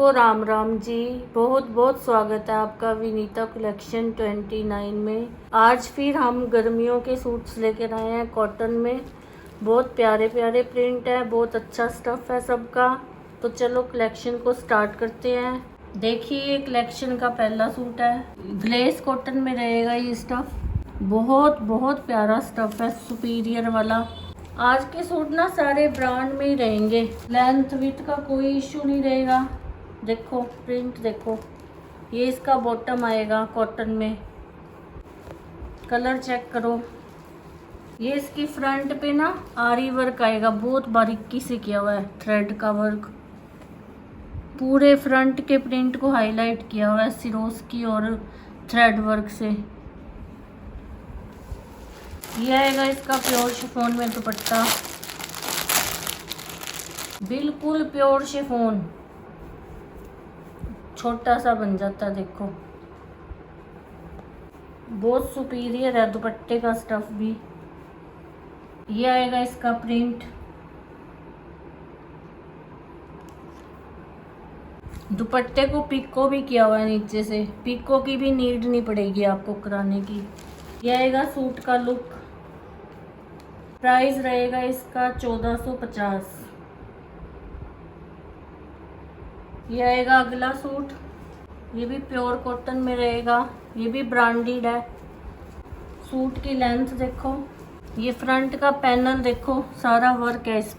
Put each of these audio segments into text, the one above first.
सबको राम राम जी। बहुत बहुत स्वागत है आपका विनीता कलेक्शन 29 में। आज फिर हम गर्मियों के सूट्स लेकर आए हैं कॉटन में। बहुत प्यारे प्यारे प्रिंट है, बहुत अच्छा स्टफ़ है सबका। तो चलो कलेक्शन को स्टार्ट करते हैं। देखिए ये कलेक्शन का पहला सूट है, ग्लेस कॉटन में रहेगा ये स्टफ़। बहुत बहुत प्यारा स्टफ़ है, सुपीरियर वाला। आज के सूट ना सारे ब्रांड में ही रहेंगे, लेंथ विथ का कोई इशू नहीं रहेगा। देखो प्रिंट देखो, ये इसका बॉटम आएगा कॉटन में, कलर चेक करो। ये इसकी फ्रंट पे ना आरी वर्क आएगा, बहुत बारीकी से किया हुआ है, थ्रेड का वर्क। पूरे फ्रंट के प्रिंट को हाईलाइट किया हुआ है सिरोस्की और थ्रेड वर्क से। ये आएगा इसका प्योर शिफॉन में दुपट्टा, बिल्कुल प्योर शिफॉन, छोटा सा बन जाता देखो। बहुत सुपीरियर है दुपट्टे का स्टफ भी। ये आएगा इसका प्रिंट, दुपट्टे को पिको भी किया हुआ है नीचे से, पिको की भी नीड नहीं पड़ेगी आपको कराने की। ये आएगा सूट का लुक। प्राइस रहेगा इसका 1450। ये आएगा अगला सूट, ये भी प्योर कॉटन में रहेगा, ये भी ब्रांडेड है। सूट की लेंथ देखो, ये फ्रंट का पैनल देखो, सारा वर्क है इस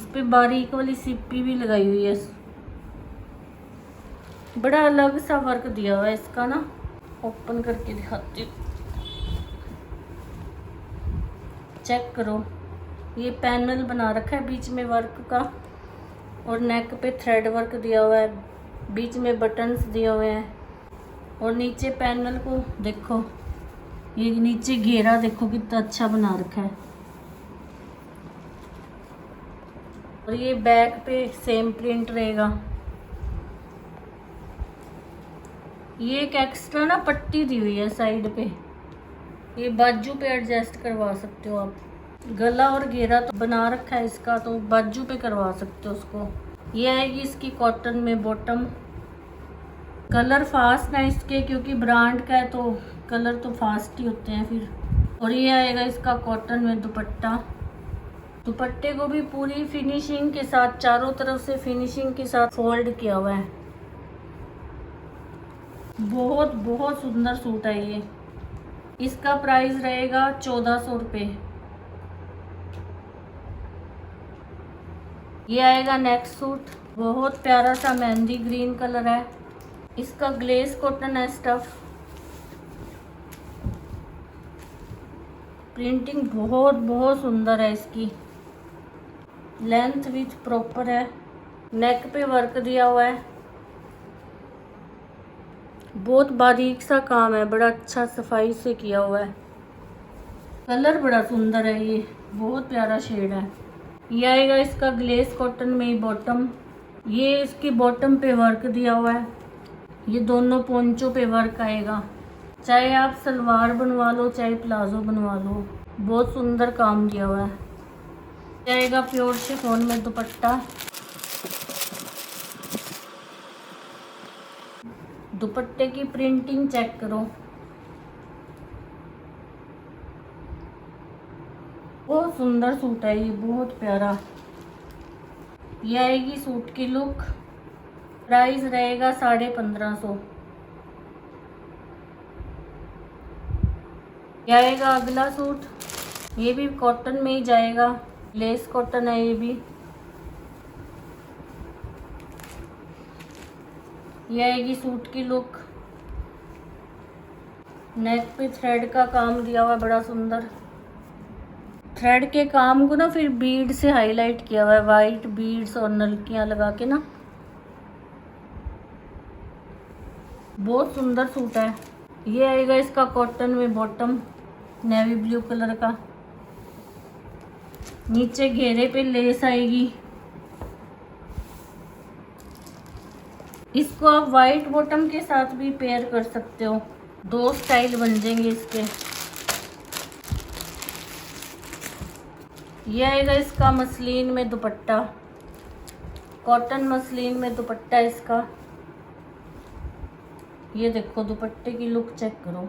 पे बारीक वाली सिप्पी भी लगाई हुई है। बड़ा अलग सा वर्क दिया हुआ है इसका ना, ओपन करके दिखाती हूँ, चेक करो। ये पैनल बना रखा है बीच में वर्क का, और नेक पे थ्रेड वर्क दिया हुआ है, बीच में बटन्स दिए हुए हैं, और नीचे पैनल को देखो, ये नीचे घेरा देखो कितना अच्छा बना रखा है। और ये बैक पे सेम प्रिंट रहेगा। ये एक एक्स्ट्रा ना पट्टी दी हुई है साइड पे, ये बाजू पे एडजस्ट करवा सकते हो आप। गला और घेरा तो बना रखा है इसका, तो बाजू पे करवा सकते हो उसको। ये आएगी इसकी कॉटन में बॉटम। कलर फास्ट है इसके, क्योंकि ब्रांड का है तो कलर तो फास्ट ही होते हैं फिर। और ये आएगा इसका कॉटन में दुपट्टा। दुपट्टे को भी पूरी फिनिशिंग के साथ, चारों तरफ से फिनिशिंग के साथ फोल्ड किया हुआ है। बहुत बहुत सुंदर सूट है ये। इसका प्राइस रहेगा 1400 रुपये। ये आएगा नेक्स्ट सूट, बहुत प्यारा सा मेहंदी ग्रीन कलर है, इसका ग्लेस कॉटन है स्टफ। प्रिंटिंग बहुत बहुत सुंदर है इसकी, लेंथ विथ प्रॉपर है, नेक पे वर्क दिया हुआ है, बहुत बारीक सा काम है, बड़ा अच्छा सफाई से किया हुआ है। कलर बड़ा सुंदर है, ये बहुत प्यारा शेड है। ये आएगा इसका ग्लेस कॉटन में बॉटम, ये इसकी बॉटम पे वर्क दिया हुआ है, ये दोनों पोंचों पे वर्क आएगा। चाहे आप सलवार बनवा लो चाहे प्लाजो बनवा लो, बहुत सुंदर काम दिया हुआ है। ये आएगा प्योर शिफॉन में दुपट्टा। दुपट्टे की प्रिंटिंग चेक करो, बहुत सुंदर सूट है ये, बहुत प्यारा। ये आएगी सूट की लुक। प्राइस रहेगा 1550। ये आएगा अगला सूट, ये भी कॉटन में ही जाएगा, लेस कॉटन है ये भी। ये आएगी सूट की लुक, नेक पे थ्रेड का काम दिया हुआ है, बड़ा सुंदर। थ्रेड के काम को ना फिर बीड से हाईलाइट किया हुआ है, वाइट बीड्स और नलकियां लगा के ना, बहुत सुंदर सूट है। ये आएगा इसका कॉटन में बॉटम, नेवी ब्लू कलर का, नीचे घेरे पे लेस आएगी। इसको आप वाइट बॉटम के साथ भी पेयर कर सकते हो, दो स्टाइल बन जाएंगे इसके। ये आएगा इसका मसलिन में दुपट्टा, कॉटन मसलिन में दुपट्टा इसका। ये देखो दुपट्टे की लुक चेक करो,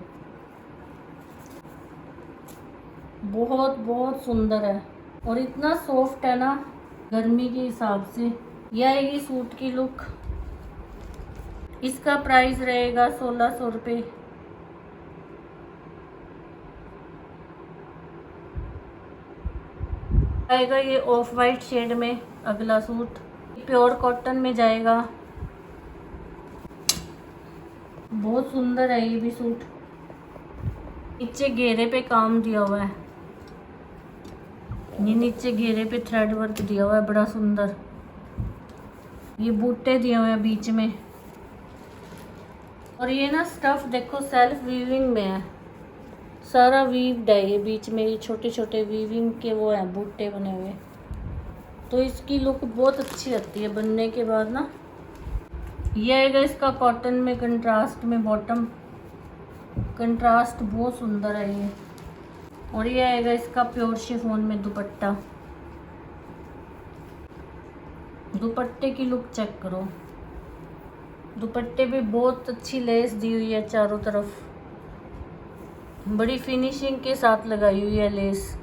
बहुत बहुत सुंदर है और इतना सॉफ्ट है ना गर्मी के हिसाब से। यह आएगी सूट की लुक। इसका प्राइस रहेगा 1600 रुपये। आएगा ये ऑफ वाइट शेड में अगला सूट, प्योर कॉटन में जाएगा। बहुत सुंदर है ये भी सूट। नीचे घेरे पे काम दिया हुआ है, ये नीचे घेरे पे थ्रेड वर्क दिया हुआ है, बड़ा सुंदर। ये बूटे दिए हुए हैं बीच में और ये ना स्टफ देखो सेल्फ वीविंग में है, सारा वीव्ड है। ये बीच में ये छोटे छोटे वीविंग के वो हैं बूटे बने हुए, तो इसकी लुक बहुत अच्छी लगती है बनने के बाद ना। ये आएगा इसका कॉटन में कंट्रास्ट में बॉटम, कंट्रास्ट बहुत सुंदर है ये। और ये आएगा इसका प्योर शिफॉन में दुपट्टा। दुपट्टे की लुक चेक करो, दुपट्टे पे बहुत अच्छी लेस दी हुई है चारों तरफ, बड़ी फिनिशिंग के साथ लगाई हुई है लेस।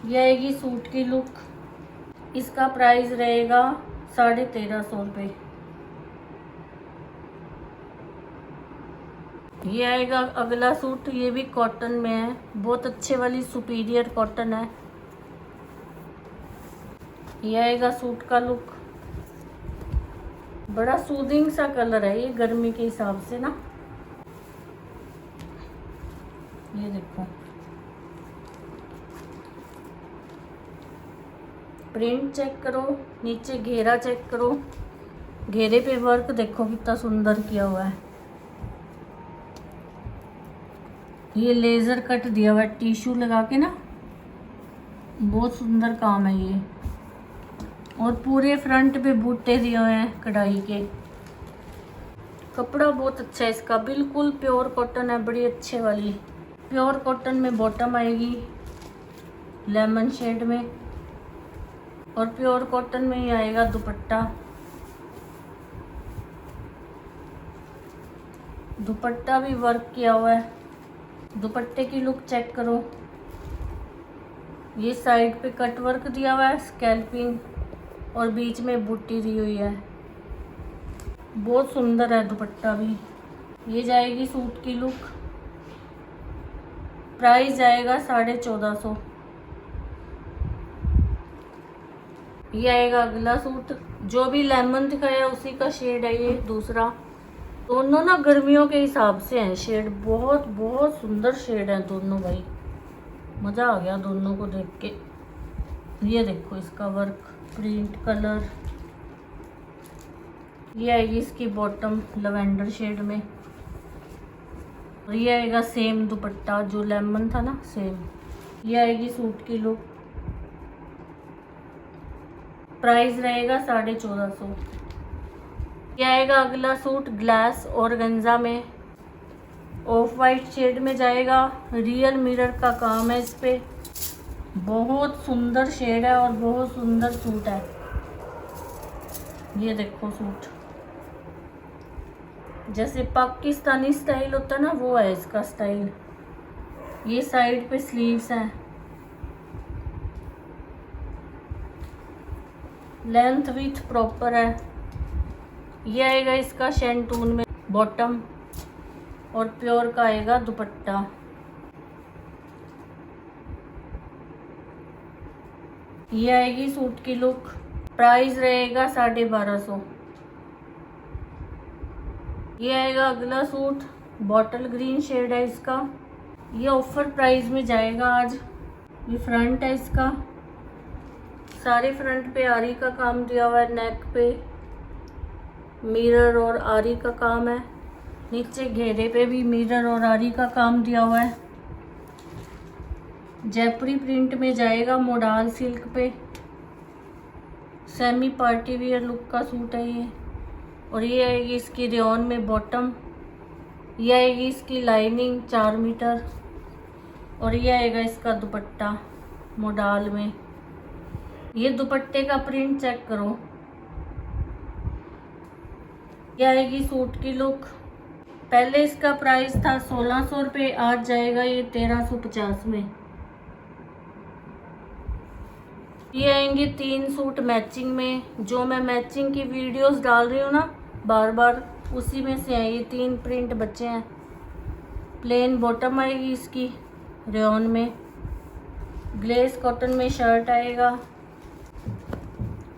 ये आएगी सूट की लुक। इसका प्राइस रहेगा 1350 रुपये। ये आएगा अगला सूट, ये भी कॉटन में है, बहुत अच्छे वाली सुपीरियर कॉटन है। ये आएगा सूट का लुक, बड़ा सूदिंग सा कलर है ये गर्मी के हिसाब से ना। ये देखो प्रिंट चेक करो, नीचे घेरा चेक करो, घेरे पे वर्क देखो कितना सुंदर किया हुआ है। ये लेज़र कट दिया हुआ है टिश्यू लगा के ना, बहुत सुंदर काम है ये। और पूरे फ्रंट पे बूटे दिए हुए हैं कढ़ाई के। कपड़ा बहुत अच्छा है इसका, बिल्कुल प्योर कॉटन है, बड़ी अच्छे वाली प्योर कॉटन में बॉटम आएगी लेमन शेड में, और प्योर कॉटन में ही आएगा दुपट्टा। दुपट्टा भी वर्क किया हुआ है। दुपट्टे की लुक चेक करो, ये साइड पे कट वर्क दिया हुआ है स्कैल्पिंग, और बीच में बूटी दी हुई है, बहुत सुंदर है दुपट्टा भी। ये जाएगी सूट की लुक। प्राइस जाएगा 1450। ये आएगा अगला सूट, जो भी लेमन दिखाया उसी का शेड है ये दूसरा। दोनों ना गर्मियों के हिसाब से हैं शेड, बहुत बहुत सुंदर शेड है दोनों भाई, मज़ा आ गया दोनों को देख के। ये देखो इसका वर्क, प्रिंट, कलर। ये आएगी इसकी बॉटम लवेंडर शेड में, और ये आएगा सेम दुपट्टा जो लेमन था ना सेम। ये आएगी सूट की लुक। प्राइस रहेगा 1450। ये आएगा अगला सूट ग्लास ऑर्गेन्जा में, ऑफ वाइट शेड में जाएगा। रियल मिरर का काम है इस पे, बहुत सुंदर शेड है और बहुत सुंदर सूट है। ये देखो सूट जैसे पाकिस्तानी स्टाइल होता है ना, वो है इसका स्टाइल। ये साइड पे स्लीव्स हैं, लेंथ विथ प्रॉपर है। ये आएगा इसका शेंटून में बॉटम, और प्योर का आएगा दुपट्टा। ये आएगी सूट की लुक। प्राइस रहेगा 1250। ये आएगा अगला सूट, बॉटल ग्रीन शेड है इसका। ये ऑफर प्राइस में जाएगा आज। ये फ्रंट है इसका, सारे फ्रंट पे आरी का काम दिया हुआ है, नेक पे मिरर और आरी का काम है, नीचे घेरे पे भी मिरर और आरी का काम दिया हुआ है। जयपुरी प्रिंट में जाएगा, मोडाल सिल्क पे, सेमी पार्टी वियर लुक का सूट है ये। और ये आएगी इसकी रेयॉन में बॉटम, ये आएगी इसकी लाइनिंग 4 मीटर, और ये आएगा इसका दुपट्टा मोडाल में। ये दुपट्टे का प्रिंट चेक करो, ये आएगी सूट की लुक। पहले इसका प्राइस था 1600 रुपये, आज जाएगा ये 1350 में। ये आएंगे 3 सूट मैचिंग में। जो मैं मैचिंग की वीडियोस डाल रही हूँ ना बार बार, उसी में से है ये 3 प्रिंट बचे हैं। प्लेन बॉटम आएगी इसकी रेयॉन में, ग्लेस कॉटन में शर्ट आएगा।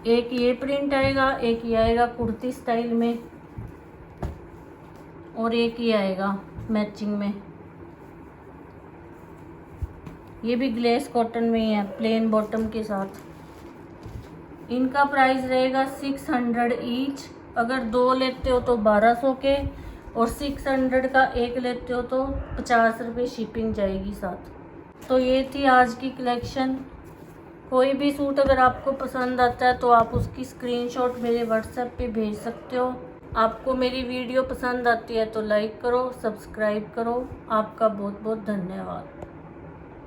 एक ये प्रिंट आएगा, एक ये आएगा कुर्ती स्टाइल में, और एक ये आएगा मैचिंग में। ये भी ग्लेस कॉटन में ही है प्लेन बॉटम के साथ। इनका प्राइस रहेगा 600 ईच। अगर 2 लेते हो तो 1200 के, और 600 का एक लेते हो तो 50 रुपये शिपिंग जाएगी साथ। तो ये थी आज की कलेक्शन। कोई भी सूट अगर आपको पसंद आता है तो आप उसकी स्क्रीनशॉट मेरे व्हाट्सएप पे भेज सकते हो। आपको मेरी वीडियो पसंद आती है तो लाइक करो, सब्सक्राइब करो। आपका बहुत बहुत धन्यवाद।